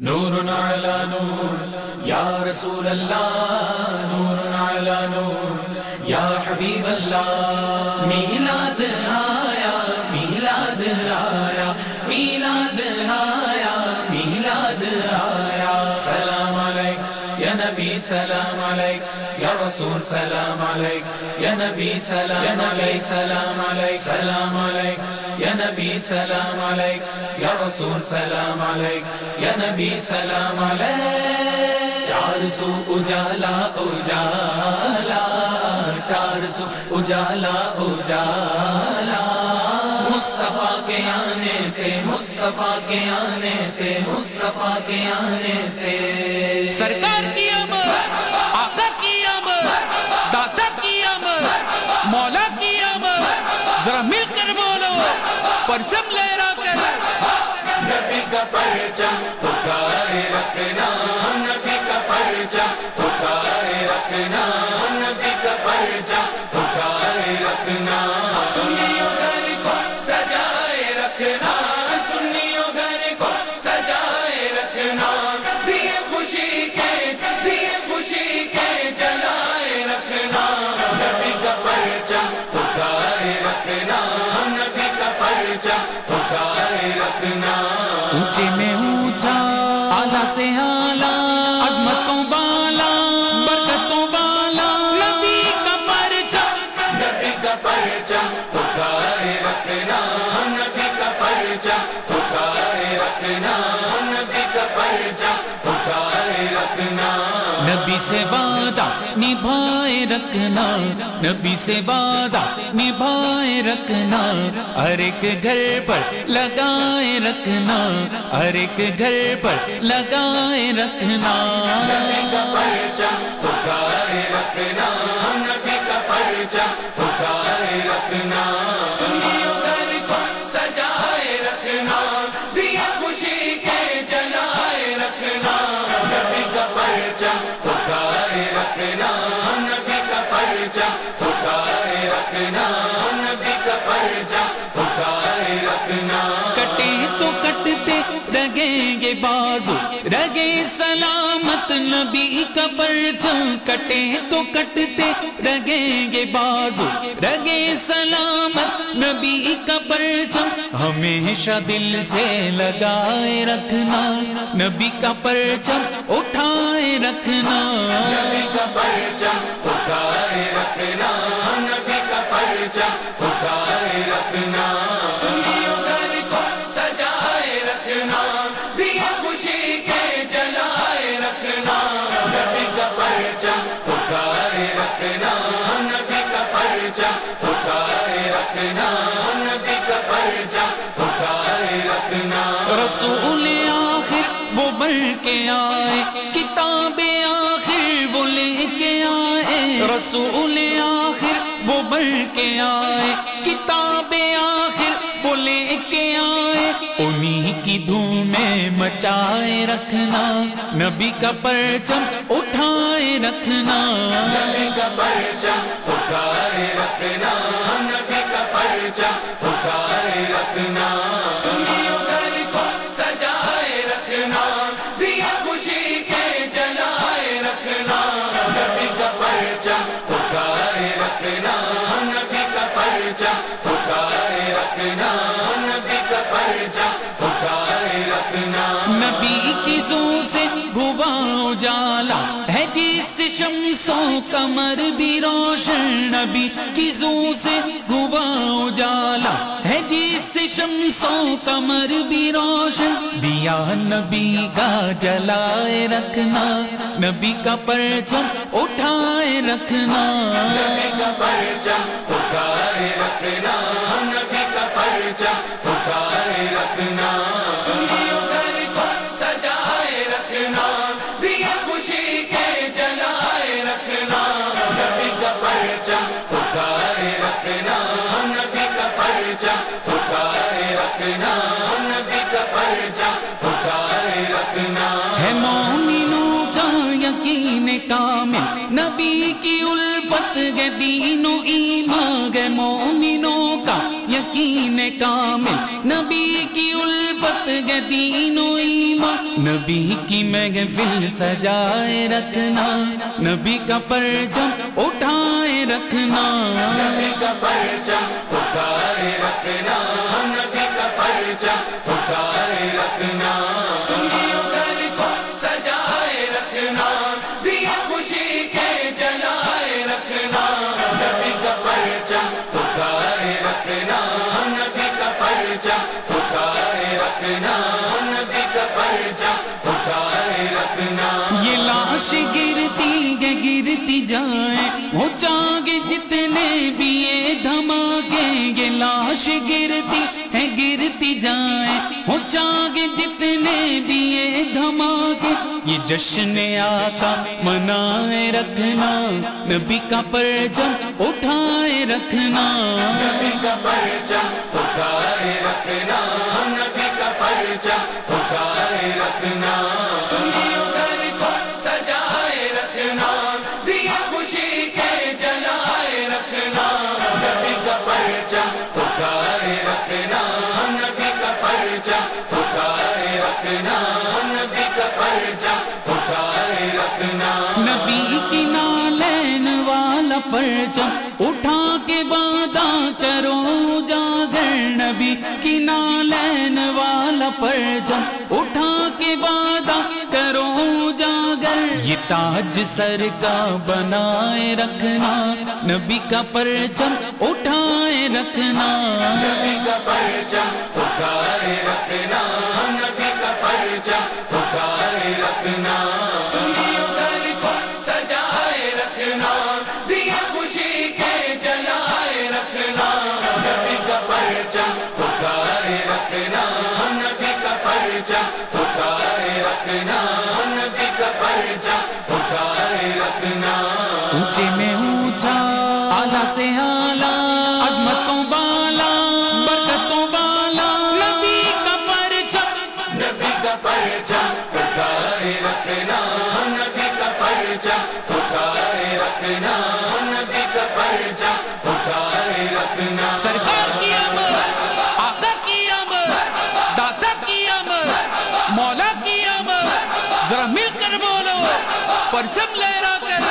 نور على نور یا رسول اللہ، نور على نور یا حبیب اللہ. میلاد آیا، میلاد آیا، میلاد آیا، میلاد آیا. سلام علیک یا نبی، سلام علیک یا رسول، سلام علیک یا نبی، سلام علیک، سلام علیک، سلام علیک یا نبی، سلام علیک یا رسول، سلام علیک یا نبی، سلام علیک. چار سو اجالا اجالا، چار سو اجالا اجالا، مصطفیٰ کے آنے سے، مصطفیٰ کے آنے سے، مصطفیٰ کے آنے سے. سرکار کی آمد، آقا کی آمد، داتا کی آمد، مولا کی آمد. ذرا مل کر بولو، پرچم لہرا کر. نبی کا پرچم اٹھائے رکھنا، نبی کا پرچم اٹھائے رکھنا، نبی کا پرچم اٹھائے رکھنا. سنیوں گھر کو سجائے رکھنا، سنیوں گھر کو سجائے رکھنا. دیے خوشی کے، دیے خوشی کے جلائے رکھنا. نبی کا پرچم اٹھائے رکھنا، نبی کا پرچم اٹھائے رکھنا. اونچے میں اونچا، اعلیٰ سے اعلیٰ، عظمتوں والا، برکتوں والا، نبی کا پرچم، نبی کا پرچم اٹھائے رکھنا، نبی کا پرچم اٹھائے رکھنا، نبی کا پرچم اٹھائے رکھنا. نبی سے وعدہ نبھائے رکھنا، نبی سے وعدہ نبھائے رکھنا. ہر ایک گھر پر لگائے رکھنا، ہر ایک گھر پر لگائے رکھنا. نبی کا پرچم اٹھائے رکھنا، نبی کا پرچم اٹھائے رکھنا. سنیوں گھر کو سجائے رکھنا، دیے خوشی کے جلائے رکھنا. نبی کا پرچم اٹھائے رکھنا، نبی کا پرچم اٹھائے رکھنا، نبی کا پرچم اٹھائے رکھنا. کٹے تو کٹتے رگیں گے بازو، رگے سلامت نبی کا پرچم. کٹے تو کٹتے رگیں گے بازو، رگے سلامت نبی کا پرچم. ہمیشہ دل سے لگائے رکھنا، نبی کا پرچم اٹھائے رکھنا. نبی کا پرچم اٹھائے رکھنا، نبی کا پرچم اٹھائے رکھنا. سنیوں گھر کو سجائے رکھنا، دیے خوشی کے جلائے رکھنا. نبی کا پرچم اٹھائے رکھنا، نبی کا پرچم اٹھائے رکھنا، نبی کا پرچم اٹھائے رکھنا. رسول آخر وہ بڑھ کے آئے، کتاب آخر وہ لے کے آئے. رسول آخر وہ بڑھ کے آئے، کتاب آخر وہ لے کے آئے. انہی کی دھومیں مچائے رکھنا، نبی کا پرچم اٹھائے رکھنا. نبی کا پرچم اٹھائے رکھنا، نبی کا پرچم اٹھائے رکھنا. سنیوں گھر کو سجائے رکھنا، دیے خوشی کے جلائے رکھنا. نبی کا پرچم اٹھائے رکھنا، نبی کا پرچم اٹھائے رکھنا، نبی کا پرچم اٹھائے رکھنا. نبی کی سو سے گھبا اجالا ہے جس شمس و قمر بھی روشن. نبی کی سو سے گھبا اجالا ہے جس شمس و قمر بھی روشن. دیا نبی کا جلائے رکھنا، نبی کا پرچم اٹھائے رکھنا. نبی کا پرچم اٹھائے رکھنا، نبی کا پرچم اٹھائے رکھنا. سنیوں گھر کو سجائے رکھنا، دیے خوشی کے جلائے رکھنا. نبی کا پرچم اٹھائے رکھنا، نبی کا پرچم اٹھائے رکھنا، نبی کا پرچم اٹھائے رکھنا. ہے مومنوں کا یقین کامل، نبی کی الفت ہے دین و ایمان. ہے مومنوں کا یقین کامل نبی کی الفت ہے دین و ایمان نبی کی محفل سجائے رکھنا نبی کا پرچم اٹھائے رکھنا نبی کا پرچم اٹھائے رکھنا نبی کا پرچم اٹھائے رکھنا سنیوں گھر کو سجائے رکھنا دیا خوشی کے جلائے رکھنا نبی کا پرچم اٹھائے رکھنا نبی کا پرچم اٹھائے رکھنا نبی کا پرچم اٹھائے رکھنا یہ لاش گرتی گرتی جائیں ہو چاگے جتنے بھی یہ دھماکے یہ لاش گرتی ہے گرتی جائیں ہو چاگے جتنے بھی یہ دھماکے یہ جشن آقا منائے رکھنا نبی کا پرچم اٹھائے رکھنا نبی کا پرچم اٹھائے رکھنا نبی کا پرچم اٹھائے رکھنا سنیوں گھر کو سجائے رکھنا دیا خوشی کے جلائے رکھنا نبی کا پرچم اٹھائے رکھنا نبی کا پرچم اٹھائے رکھنا نبی کا پرچم اٹھائے رکھنا نبی کی نالین والا پرچم اٹھا کے وعدہ کرو اجاگر نبی کی نالین والا پرچم اٹھا کے وعدہ کرو اجاگر یہ تاج سر کا بنائے رکھنا نبی کا پرچم اٹھائے رکھنا نبی کا پرچم اٹھائے رکھنا نبی کا پرچم اٹھائے رکھنا سنیوں گھر کو سجائے رکھنا دیا خوشی کے جلائے رکھنا نبی کا پرچم اٹھائے رکھنا نبی کا پرچم اٹھائے رکھنا نبی کا پرچم اٹھائے رکھنا اونچے میں اونچا اعلیٰ سے اعلیٰ عظمتوں والا برکتوں والا نبی کا پرچم نبی کا پرچم اٹھائے رکھنا نبی کا پرچم اٹھائے رکھنا نبی کا پرچم اٹھائے رکھنا سرکار کی آمد آقا کی آمد دادا کی آمد مولا کی آمد ذرا مل کر بولو پرچم لہرا کر